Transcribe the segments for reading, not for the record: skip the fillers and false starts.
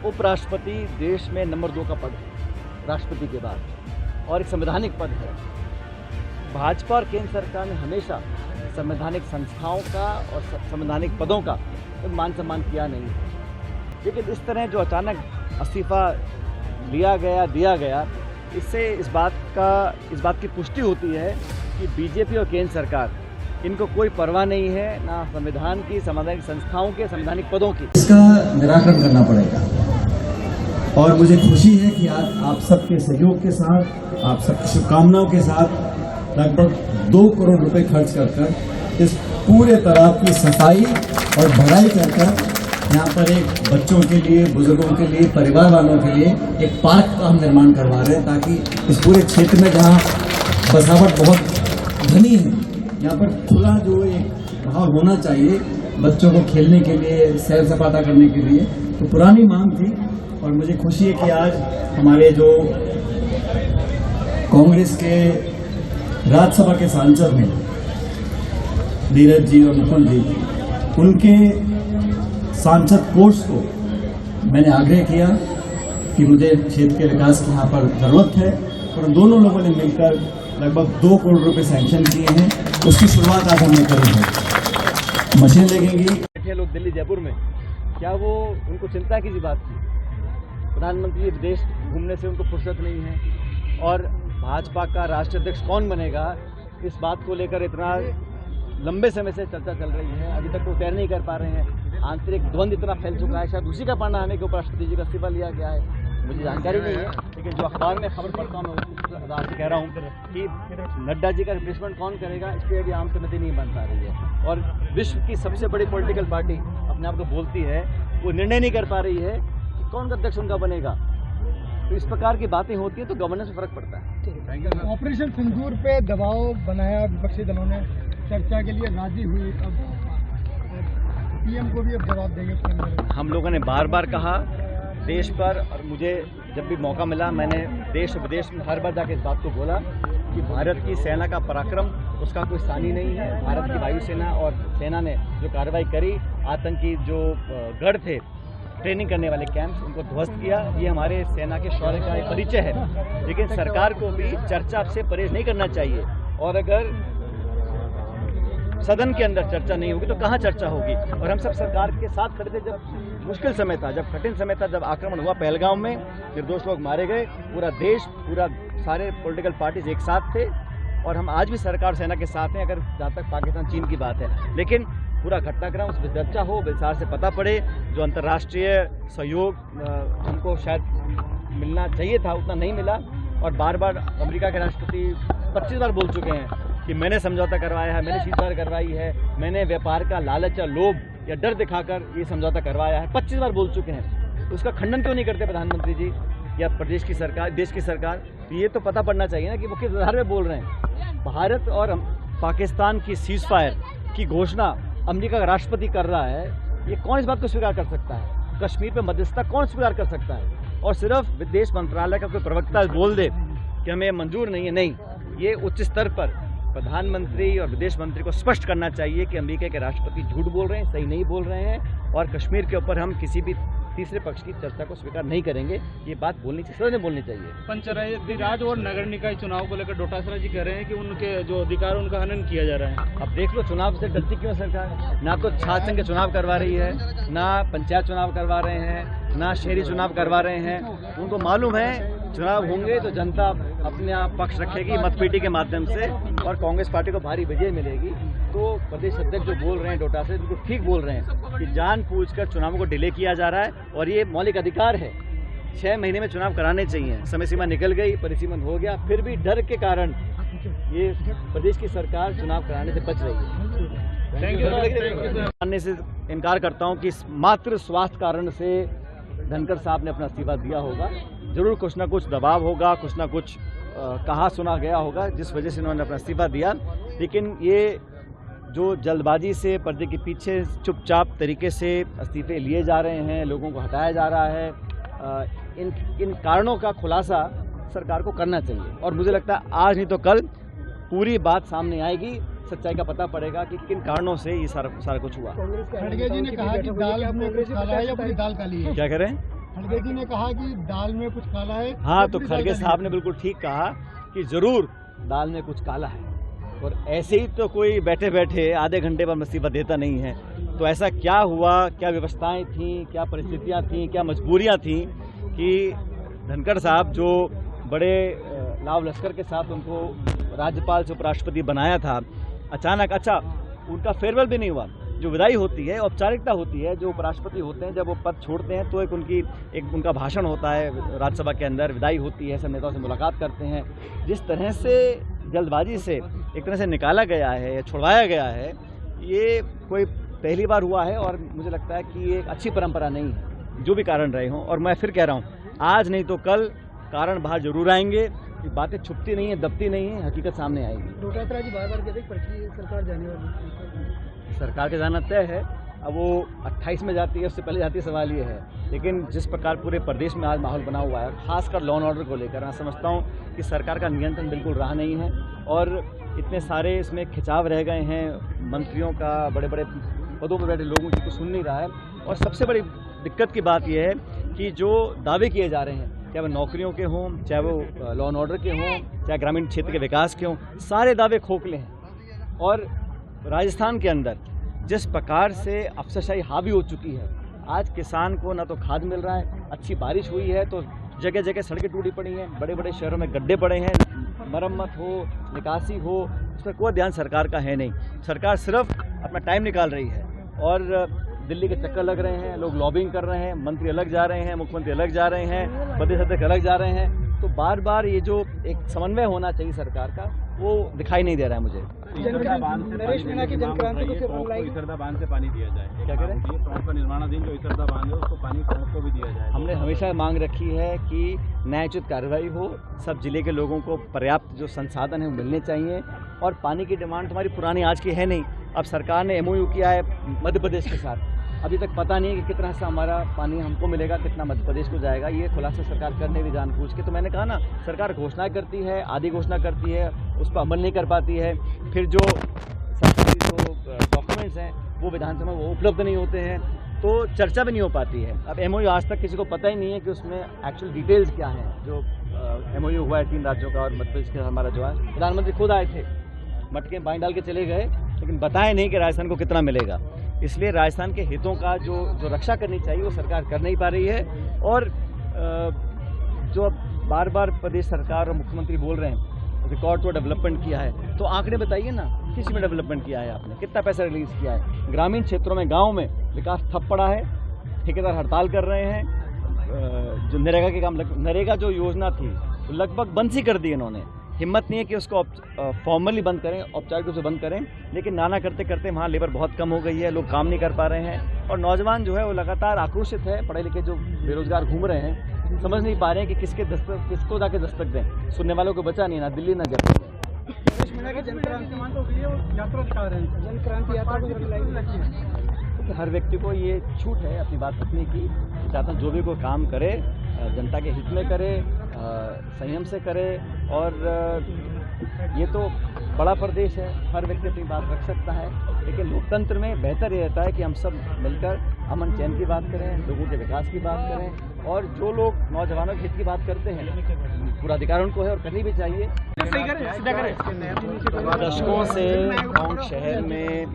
उपराष्ट्रपति देश में नंबर 2 का पद है राष्ट्रपति के बाद, और एक संवैधानिक पद है। भाजपा और केंद्र सरकार ने हमेशा संवैधानिक संस्थाओं का और संवैधानिक पदों का मान सम्मान किया नहीं है। लेकिन इस तरह जो अचानक इस्तीफा दिया गया, इससे इस बात की पुष्टि होती है कि बीजेपी और केंद्र सरकार, इनको कोई परवाह नहीं है ना संविधान की, संवैधानिक संस्थाओं के, संवैधानिक पदों की। इसका निराकरण करना पड़ेगा और मुझे खुशी है कि आज आप सबके सहयोग के साथ, आप सबकी शुभकामनाओं के साथ लगभग 2 करोड़ रुपए खर्च कर इस पूरे तालाब की सफाई और भराई कर यहाँ पर एक बच्चों के लिए, बुजुर्गों के लिए, परिवार वालों के लिए एक पार्क का हम निर्माण करवा रहे हैं, ताकि इस पूरे क्षेत्र में जहाँ बसावट बहुत घनी है, यहाँ पर खुला जो एक माहौल होना चाहिए बच्चों को खेलने के लिए, सैर सपाटा करने के लिए, तो पुरानी मांग थी। और मुझे खुशी है कि आज हमारे जो कांग्रेस के राज्यसभा के सांसद हैं नीरज जी और मुकुल जी, उनके सांसद कोष को मैंने आग्रह किया कि मुझे क्षेत्र के विकास की यहाँ पर जरूरत है, और दोनों लोगों ने मिलकर लगभग 2 करोड़ रुपए सैंक्शन किए हैं। उसकी शुरुआत आज हमने करी है। मशीन लगेंगी। बैठे लोग दिल्ली जयपुर में, क्या वो उनको चिंता की बात थी? प्रधानमंत्री विदेश घूमने से उनको फुर्सत नहीं है, और भाजपा का राष्ट्रीय अध्यक्ष कौन बनेगा, इस बात को लेकर इतना लंबे समय से चर्चा चल रही है। अभी तक वो तय नहीं कर पा रहे हैं। आंतरिक द्वंद्व इतना फैल चुका है, शायद उसी का परिणाम है कि उपराष्ट्रपति जी का इस्तीफा लिया गया है। मुझे जानकारी नहीं है, लेकिन जो अखबार में खबर पढ़ता हूँ मैं आपसे कह रहा हूँ कि नड्डा जी का रिप्लेसमेंट कौन करेगा, इस पर अभी आम सहमति नहीं बन पा रही है। और विश्व की सबसे बड़ी पॉलिटिकल पार्टी अपने आप को बोलती है, वो निर्णय नहीं कर पा रही है कि कौन अध्यक्ष उनका बनेगा। तो इस प्रकार की बातें होती है तो गवर्नेंस में फर्क पड़ता है। ऑपरेशन सिंदूर पे दबाव बनाया विपक्षी दलों ने, चर्चा के लिए राजी हुई, अब पीएम को भी अब जवाब देंगे उसके अंदर। हम लोगों ने बार बार कहा देश पर, और मुझे जब भी मौका मिला मैंने देश और विदेश में हर बार जाकर इस बात को बोला कि भारत की सेना का पराक्रम, उसका कोई सानी नहीं है। भारत की वायुसेना और सेना ने जो कार्रवाई करी, आतंकी जो गढ़ थे, ट्रेनिंग करने वाले कैंप्स, उनको ध्वस्त किया, ये हमारे सेना के शौर्य का एक परिचय है। लेकिन सरकार को भी चर्चा से परहेज नहीं करना चाहिए, और अगर सदन के अंदर चर्चा नहीं होगी तो कहाँ चर्चा होगी। और हम सब सरकार के साथ खड़े थे जब मुश्किल समय था, जब कठिन समय था, जब आक्रमण हुआ पहलगाम में, निर्दोष लोग मारे गए, पूरा देश, पूरा सारे पॉलिटिकल पार्टीज एक साथ थे, और हम आज भी सरकार सेना के साथ हैं, अगर जहाँ तक पाकिस्तान चीन की बात है। लेकिन पूरा घटनाक्रम उस पर चर्चा हो, विस्तार से पता पड़े, जो अंतर्राष्ट्रीय सहयोग हमको शायद मिलना चाहिए था उतना नहीं मिला। और बार बार अमेरिका के राष्ट्रपति 25 बार बोल चुके हैं कि मैंने समझौता करवाया है, मैंने सीजफायर करवाई है, मैंने व्यापार का लालच या लोभ या डर दिखाकर ये समझौता करवाया है, 25 बार बोल चुके हैं। तो उसका खंडन क्यों नहीं करते प्रधानमंत्री जी या प्रदेश की सरकार, देश की सरकार? तो ये तो पता पड़ना चाहिए ना कि वो किस आधार में बोल रहे हैं। भारत और पाकिस्तान की सीजफायर की घोषणा अमेरिका का राष्ट्रपति कर रहा है, ये कौन इस बात को स्वीकार कर सकता है? कश्मीर पे मध्यस्थता कौन स्वीकार कर सकता है? और सिर्फ विदेश मंत्रालय का कोई प्रवक्ता बोल दे कि हमें मंजूर नहीं है, नहीं, ये उच्च स्तर पर प्रधानमंत्री और विदेश मंत्री को स्पष्ट करना चाहिए कि अमेरिका के राष्ट्रपति झूठ बोल रहे हैं, सही नहीं बोल रहे हैं, और कश्मीर के ऊपर हम किसी भी तीसरे पक्ष की चर्चा को स्वीकार नहीं करेंगे। ये बात बोलनी चाहिए, सदन में बोलनी चाहिए। पंचायती राज और नगर निकाय चुनाव को लेकर डोटासरा जी कह रहे हैं कि उनके जो अधिकार उनका हनन किया जा रहा है। अब देख लो, चुनाव से डरती क्यों सरकार? ना तो छात्र संघ के चुनाव करवा रही है, ना पंचायत चुनाव करवा रहे हैं, ना शहरी चुनाव करवा रहे हैं। उनको मालूम है चुनाव होंगे तो जनता अपने आप पक्ष रखेगी मतपेटी के माध्यम से, और कांग्रेस पार्टी को भारी विजय मिलेगी। तो प्रदेश अध्यक्ष जो बोल रहे हैं डोटासरा, बिल्कुल ठीक बोल रहे हैं कि जानबूझकर चुनावों को डिले किया जा रहा है, और ये मौलिक अधिकार है। 6 महीने में चुनाव कराने चाहिए। समय सीमा निकल गई, परिसीमन हो गया, फिर भी डर के कारण ये प्रदेश की सरकार चुनाव कराने से बच रही है। Thank you. मानने से इनकार करता हूँ कि मात्र स्वास्थ्य कारण से धनखड़ साहब ने अपना इस्तीफा दिया होगा। जरूर कुछ ना कुछ दबाव होगा, कुछ ना कुछ कहा सुना गया होगा जिस वजह से उन्होंने अपना इस्तीफा दिया। लेकिन ये जो जल्दबाजी से पर्दे के पीछे चुपचाप तरीके से इस्तीफे लिए जा रहे हैं, लोगों को हटाया जा रहा है, इन कारणों का खुलासा सरकार को करना चाहिए। और मुझे लगता है आज नहीं तो कल पूरी बात सामने आएगी, सच्चाई का पता पड़ेगा कि किन कारणों से ये सारा कुछ हुआ। खड़गे जी ने कहा कि दाल में कुछ काला है या पूरी दाल काली है। क्या कह रहे हैं? खड़गे जी ने कहा कि दाल में कुछ काला है। हाँ, तो खड़गे साहब ने बिल्कुल ठीक कहा कि जरूर दाल में कुछ काला है, और ऐसे ही तो कोई बैठे बैठे आधे घंटे पर मुसीबत देता नहीं है। तो ऐसा क्या हुआ, क्या व्यवस्थाएं थीं, क्या परिस्थितियां थीं, क्या मजबूरियां थीं कि धनखड़ साहब जो बड़े लाव लश्कर के साथ उनको राज्यपाल से उपराष्ट्रपति बनाया था, अचानक उनका फेयरवेल भी नहीं हुआ। जो विदाई होती है औपचारिकता होती है, जो उपराष्ट्रपति होते हैं जब वो पद छोड़ते हैं तो एक उनका भाषण होता है राज्यसभा के अंदर, विदाई होती है, सब नेताओं से मुलाकात करते हैं। जिस तरह से जल्दबाजी से एक तरह से निकाला गया है या छुड़वाया गया है, ये कोई पहली बार हुआ है और मुझे लगता है कि ये एक अच्छी परंपरा नहीं है, जो भी कारण रहे हों। और मैं फिर कह रहा हूँ, आज नहीं तो कल कारण बाहर जरूर आएंगे। ये बातें छुपती नहीं है, दबती नहीं है, हकीकत सामने आएगी। डोटासरा जी बार-बार कहते हैं पर्ची सरकार जाने वाली, सरकार का जाना तय है। अब वो 28 में जाती है, उससे पहले जाती है, सवाल ये है। लेकिन जिस प्रकार पूरे प्रदेश में आज माहौल बना हुआ है, खासकर लॉ एंड ऑर्डर को लेकर, मैं समझता हूँ कि सरकार का नियंत्रण बिल्कुल रहा नहीं है और इतने सारे इसमें खिंचाव रह गए हैं। मंत्रियों का, बड़े बड़े पदों पर बैठे लोगों की कुछ सुन नहीं रहा है। और सबसे बड़ी दिक्कत की बात यह है कि जो दावे किए जा रहे हैं, चाहे वो नौकरियों के हों, चाहे वो लॉ एंड ऑर्डर के हों, चाहे ग्रामीण क्षेत्र के विकास के हों, सारे दावे खोखले हैं। और राजस्थान के अंदर जिस प्रकार से अफसरशाही हावी हो चुकी है, आज किसान को ना तो खाद मिल रहा है, अच्छी बारिश हुई है तो जगह जगह सड़कें टूटी पड़ी हैं, बड़े बड़े शहरों में गड्ढे पड़े हैं, मरम्मत हो, निकासी हो, उस पर कोई ध्यान सरकार का है नहीं। सरकार सिर्फ अपना टाइम निकाल रही है और दिल्ली के चक्कर लग रहे हैं, लोग लॉबिंग कर रहे हैं, मंत्री अलग जा रहे हैं, मुख्यमंत्री अलग जा रहे हैं, प्रदेश अध्यक्ष अलग जा रहे हैं। तो बार बार ये जो एक समन्वय होना चाहिए सरकार का, वो दिखाई नहीं दे रहा है मुझे। नरेश मीणा की जनक्रांति को इसरदा बांध से पानी दिया जाए। क्या कह रहे हैं? टोंक का निर्माणाधीन जो इसरदा बांध है उसको पानी टोंक को भी दिया जाए। हमने हमेशा मांग रखी है कि न्यायोचित कार्रवाई हो, सब जिले के लोगों को पर्याप्त जो संसाधन है वो मिलने चाहिए। और पानी की डिमांड तुम्हारी पुरानी आज की है नहीं। अब सरकार ने MOU किया है मध्य प्रदेश के साथ, अभी तक पता नहीं कि कितना हिस्सा हमारा पानी हमको मिलेगा, कितना मध्य प्रदेश को जाएगा। ये खुलासा सरकार करने भी जानबूझ के। तो मैंने कहा ना, सरकार घोषणाएं करती है, आधी घोषणा करती है, उस पर अमल नहीं कर पाती है। फिर जो सरकारी जो डॉक्यूमेंट्स हैं वो विधानसभा में वो उपलब्ध नहीं होते हैं, तो चर्चा भी नहीं हो पाती है। अब MOU आज तक किसी को पता ही नहीं है कि उसमें एक्चुअल डिटेल्स क्या हैं। जो MOU हुआ है 3 राज्यों का और मध्य प्रदेश का हमारा जो है, प्रधानमंत्री खुद आए थे, मटके में पानी डाल के चले गए, लेकिन बताया नहीं कि राजस्थान को कितना मिलेगा। इसलिए राजस्थान के हितों का जो रक्षा करनी चाहिए वो सरकार कर नहीं पा रही है। और जो अब बार बार प्रदेश सरकार और मुख्यमंत्री बोल रहे हैं रिकॉर्ड तो डेवलपमेंट किया है, तो आंकड़े बताइए ना, किसी में डेवलपमेंट किया है आपने, कितना पैसा रिलीज किया है? ग्रामीण क्षेत्रों में, गाँव में विकास ठप पड़ा है, ठेकेदार हड़ताल कर रहे हैं। जो नरेगा के काम, नरेगा जो योजना थी लगभग बंद सी कर दी इन्होंने। हिम्मत नहीं है कि उसको फॉर्मली बंद करें, औपचारिक रूप से बंद करें, लेकिन नाना करते करते वहाँ लेबर बहुत कम हो गई है, लोग काम नहीं कर पा रहे हैं। और नौजवान जो है वो लगातार आक्रोशित है, पढ़े लिखे जो बेरोजगार घूम रहे हैं, समझ नहीं पा रहे हैं कि किसको जाके दस्तक दें। सुनने वालों को बचा नहीं, ना दिल्ली ना जयपुर। नरेश मीणा की जनक्रांति यात्रा दिखा रहे हैं, जनक्रांति यात्रा को हर व्यक्ति को ये छूट है अपनी बात रखने की। चाहता हूँ जो भी कोई काम करे जनता के हित में करे, संयम से करे। और ये तो बड़ा प्रदेश है, हर व्यक्ति अपनी बात रख सकता है, लेकिन लोकतंत्र में बेहतर ये रहता है कि हम सब मिलकर अमन चैन की बात करें, लोगों के विकास की बात करें। और जो लोग नौजवानों के हित की बात करते हैं, पूरा अधिकार उनको है और करनी भी चाहिए। दशकों से टोंक शहर में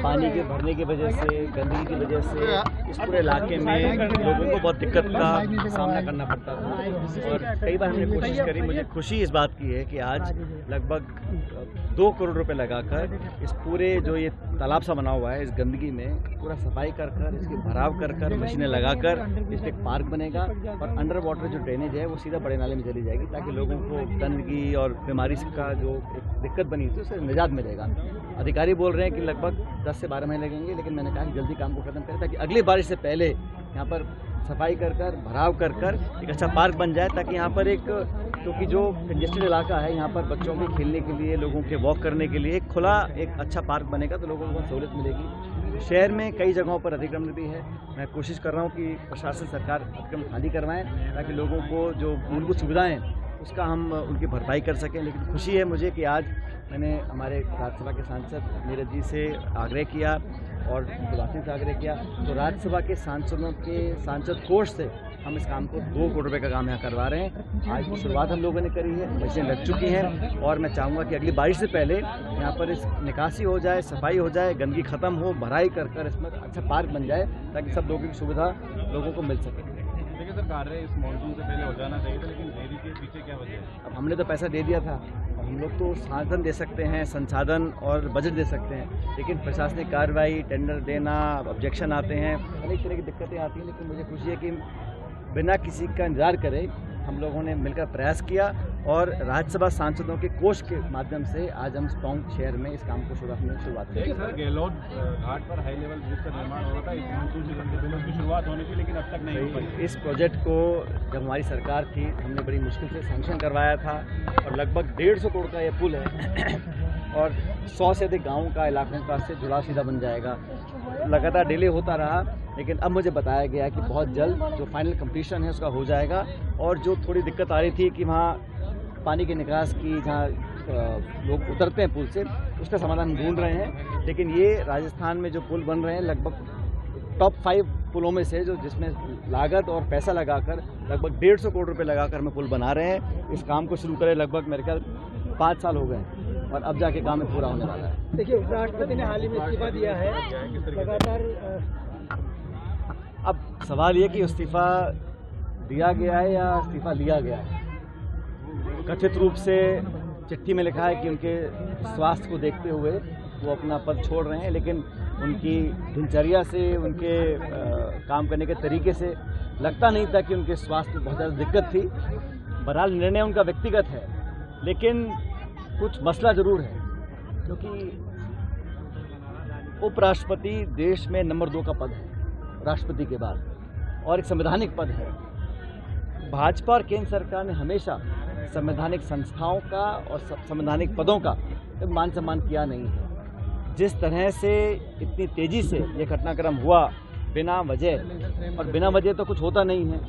पानी के भरने की वजह से, गंदगी की वजह से इस पूरे इलाके में लोगों को बहुत दिक्कत का सामना करना पड़ता था। और कई बार हमने कोशिश करी। मुझे खुशी इस बात की है कि आज लगभग 2 करोड़ रुपए लगाकर इस पूरे जो ये तालाब सा बना हुआ है, इस गंदगी में पूरा सफाई कर इसकी भराव कर मशीनें लगाकर इस पर एक पार्क बनेगा। और अंडर वाटर जो ड्रेनेज है वो सीधा बड़े नाले में चली जाएगी, ताकि लोगों को गंदगी और बीमारी का जो एक दिक्कत बनी थी उससे निजात मिलेगा। अधिकारी बोल रहे हैं कि लगभग 10 से 12 महीने लगेंगे, लेकिन मैंने कहा कि जल्दी काम को खत्म करें ताकि अगली बारिश से पहले यहाँ पर सफाई कर भराव कर एक अच्छा पार्क बन जाए, ताकि यहाँ पर एक, क्योंकि जो कंजेस्टेड इलाका है, यहाँ पर बच्चों के खेलने के लिए, लोगों के वॉक करने के लिए एक खुला एक अच्छा पार्क बनेगा तो लोगों को सहूलियत मिलेगी। शहर में कई जगहों पर अतिक्रमण भी है। मैं कोशिश कर रहा हूँ कि प्रशासन, सरकार अतिक्रमण खाली करवाएं, ताकि लोगों को जो मूलभूत सुविधाएं उसका हम उनकी भरपाई कर सकें। लेकिन खुशी है मुझे कि आज मैंने हमारे राज्यसभा के सांसद नीरज जी से आग्रह किया और गुलाटी से आग्रह किया, तो राज्यसभा के सांसद कोष से हम इस काम को 2 करोड़ रुपए का काम यहाँ करवा रहे हैं। आज की शुरुआत हम लोगों ने करी है, मशीनें लग चुकी हैं और मैं चाहूँगा कि अगली बारिश से पहले यहाँ पर इस निकासी हो जाए, सफाई हो जाए, गंदगी खत्म हो, भराई कर इसमें अच्छा पार्क बन जाए ताकि सब लोगों की सुविधा लोगों को मिल सके। देखिए सर, कार्य इस मॉनसून से पहले हो जाना चाहिए था, लेकिन देरी के पीछे क्या वजह है? अब हमने तो पैसा दे दिया था, हम लोग तो साधन दे सकते हैं, संसाधन और बजट दे सकते हैं, लेकिन प्रशासनिक कार्रवाई, टेंडर देना, ऑब्जेक्शन आते हैं, अनेक तरह की दिक्कतें आती हैं। लेकिन मुझे खुशी है कि बिना किसी का इंतजार करे हम लोगों ने मिलकर प्रयास किया और राज्यसभा सांसदों के कोष के माध्यम से आज हम टोंक शहर में इस काम को शुरुआत देखिए सर, गहलोत घाट पर हाई लेवल ब्रिज का निर्माण हो रहा था, इस मॉनसून सीजन से पहले उसकी शुरुआत होनी थी, लेकिन अब तक नहीं हो पाई। इस प्रोजेक्ट को जब हमारी सरकार थी हमने बड़ी मुश्किल से सैंक्शन करवाया था और लगभग 150 करोड़ का ये पुल है और 100 से अधिक गाँव का इलाकों का से जुड़ा सीधा बन जाएगा। लगातार डिले होता रहा, लेकिन अब मुझे बताया गया कि बहुत जल्द जो फाइनल कंप्लीशन है उसका हो जाएगा। और जो थोड़ी दिक्कत आ रही थी कि वहाँ पानी के निकास की जहाँ लोग उतरते हैं पुल से, उसका समाधान ढूंढ रहे हैं। लेकिन ये राजस्थान में जो पुल बन रहे हैं लगभग टॉप 5 पुलों में से, जो जिसमें लागत और पैसा लगाकर लगभग 150 करोड़ रुपए लगाकर हम पुल बना रहे हैं। इस काम को शुरू करें लगभग मेरे ख्याल 5 साल हो गए और अब जाके काम पूरा होने वाला है। देखिए, उपराष्ट्रपति ने हाल ही में इस्तीफा दिया है, लगातार अब सवाल ये कि इस्तीफा दिया गया है या इस्तीफा लिया गया है। कथित रूप से चिट्ठी में लिखा है कि उनके स्वास्थ्य को देखते हुए वो अपना पद छोड़ रहे हैं, लेकिन उनकी दिनचर्या से, उनके काम करने के तरीके से लगता नहीं था कि उनके स्वास्थ्य में बहुत ज़्यादा दिक्कत थी। बहरहाल निर्णय उनका व्यक्तिगत है, लेकिन कुछ मसला ज़रूर है, क्योंकि उपराष्ट्रपति देश में नंबर 2 का पद है राष्ट्रपति के बाद और एक संवैधानिक पद है। भाजपा और केंद्र सरकार ने हमेशा संवैधानिक संस्थाओं का और संवैधानिक पदों का मान सम्मान किया नहीं है। जिस तरह से इतनी तेजी से ये घटनाक्रम हुआ बिना वजह, और बिना वजह तो कुछ होता नहीं है,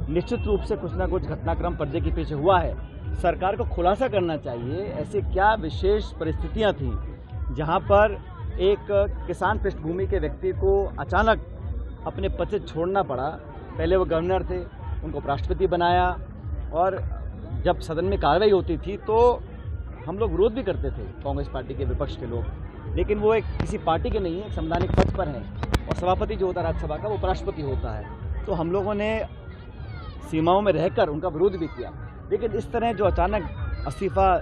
निश्चित रूप से कुछ ना कुछ घटनाक्रम पर्दे के पीछे हुआ है। सरकार को खुलासा करना चाहिए ऐसे क्या विशेष परिस्थितियां थीं जहां पर एक किसान पृष्ठभूमि के व्यक्ति को अचानक अपने पद से छोड़ना पड़ा। पहले वो गवर्नर थे, उनको राष्ट्रपति बनाया और जब सदन में कार्रवाई होती थी तो हम लोग विरोध भी करते थे, कांग्रेस पार्टी के विपक्ष के लोग, लेकिन वो एक किसी पार्टी के नहीं है, एक संवैधानिक पद पर है और सभापति जो होता है राज्यसभा का वो उपराष्ट्रपति होता है। तो हम लोगों ने सीमाओं में रहकर उनका विरोध भी किया, लेकिन इस तरह जो अचानक इस्तीफा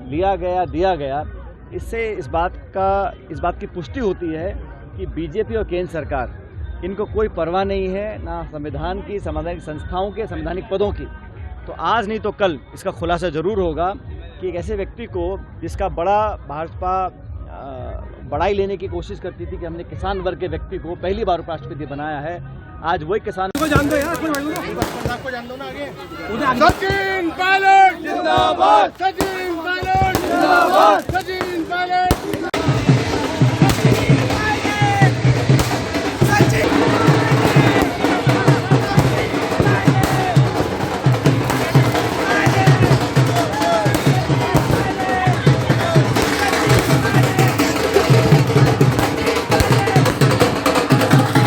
लिया गया, दिया गया, इससे इस बात की पुष्टि होती है कि बीजेपी और केंद्र सरकार, इनको कोई परवाह नहीं है ना संविधान की, संवैधानिक संस्थाओं के, संवैधानिक पदों की। तो आज नहीं तो कल इसका खुलासा जरूर होगा कि एक ऐसे व्यक्ति को जिसका बड़ा भाजपा बड़ाई लेने की कोशिश करती थी कि हमने किसान वर्ग के व्यक्ति को पहली बार उपराष्ट्रपति बनाया है, आज वही किसान को जान दो यार, को जान दो ना आगे। सचिन पायलट जिंदाबाद, सचिन पायलट जिंदाबाद, सचिन पायलट